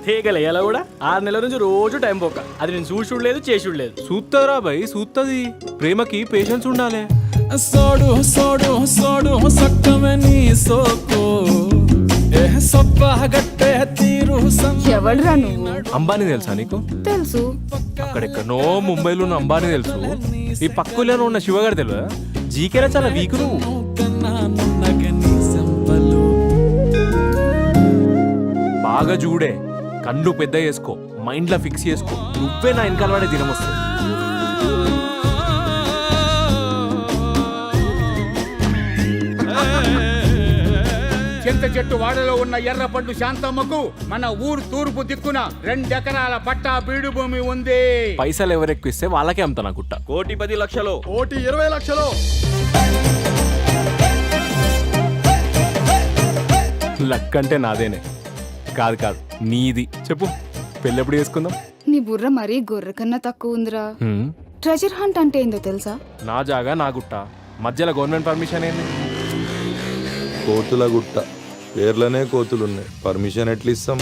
తేగలే ఎలా కూడా 6 నెలల నుంచి రోజు టైం పోక అది నేను చూడలేదు చేసుడలేదు. సూత్తరా భయ్ సూత్తది. ప్రేమకి పేషెన్స్ ఉండాలి. సోడు సోడు సోడు సక్కమని సోకు ఎవడ్రా నువ్వు? అంబానీ తెలుసా నీకు? తెలుసు. అక్కడెక్కడనో ముంబైలో ఉన్న అంబానీ తెలుసు. ఈ పక్కలో ఉన్న శివగారు తెలియదా? జీకేరా చాలా వీక్ నువ్వు. బాగా చూడే, కళ్ళు పెద్ద చేసుకో, మైండ్ లో ఫిక్స్ చేసుకో. నువ్వే నా వెనకాల వాడే దినం వస్తుంది. చింత చెట్టు వాడలో ఉన్న ఎర్ర పండు శాంతమ్మకు మన ఊరు తూర్పు దిక్కున 2 ఎకరాల పట్టా బీడు భూమి ఉంది. పైసలు ఎవరెక్కువ ఇస్తే వాళ్ళకే అమ్ముతా నా గుట్ట. 1,10,00,000 1,20,00,000. లక్ అంటే నాదేనే. కాదు కాదు నీది. చెప్పు, పెళ్ళెప్పుడు చేసుకుందాం? నీ బుర్ర మరీ గొర్రె కన్నా తక్కువ ఉందిరా. ట్రెజర్ హంట్ అంటే ఏందో తెలుసా? నా జాగా నా గుట్ట, మధ్యలో గవర్నమెంట్ పర్మిషన్ ఏంది? కోతుల గుట్ట పేర్లనే కోతులున్నాయి, పర్మిషన్ ఎట్లా ఇస్తాం?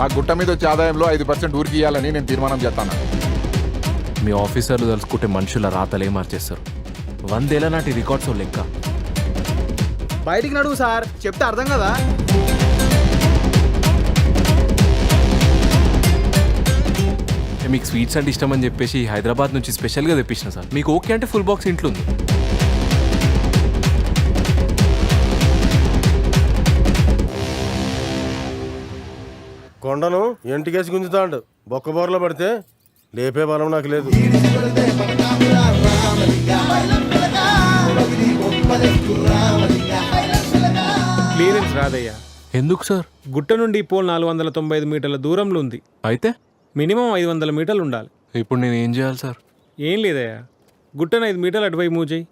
ఆ గుట్ట మీద వచ్చే ఆదాయంలో 5% ఊరికి ఇవ్వాలని నేను తీర్మానం చేస్తాను. మీ ఆఫీసర్లు తలుచుకుంటే మనుషుల రాతలే మార్చేస్తారు. 100 ఏళ్ల నాటి రికార్డ్స్ లెక్క. బయటికి నడువు సార్, చెప్తే అర్థం కదా. మీకు స్వీట్స్ అంటే ఇష్టం అని చెప్పేసి హైదరాబాద్ నుంచి స్పెషల్గా తెప్పించిన సార్. మీకు ఓకే అంటే ఫుల్ బాక్స్ ఇంట్లో ఉంది. కొండను ఎంటికేసి గుంజుతాడు, బొక్క బోర్లో పడితే లేపే బలం నాకు లేదు. క్లియరెన్స్ రాదయ్యా. ఎందుకు సార్? గుట్ట నుండి పోల్ 495 మీటర్ల దూరంలో ఉంది. అయితే మినిమం 500 మీటర్లు ఉండాలి. ఇప్పుడు నేను ఏం చేయాలి సార్? ఏం లేదయ్యా, గుట్టను 5 మీటర్లు అటువైపు మూవ్ చేయి.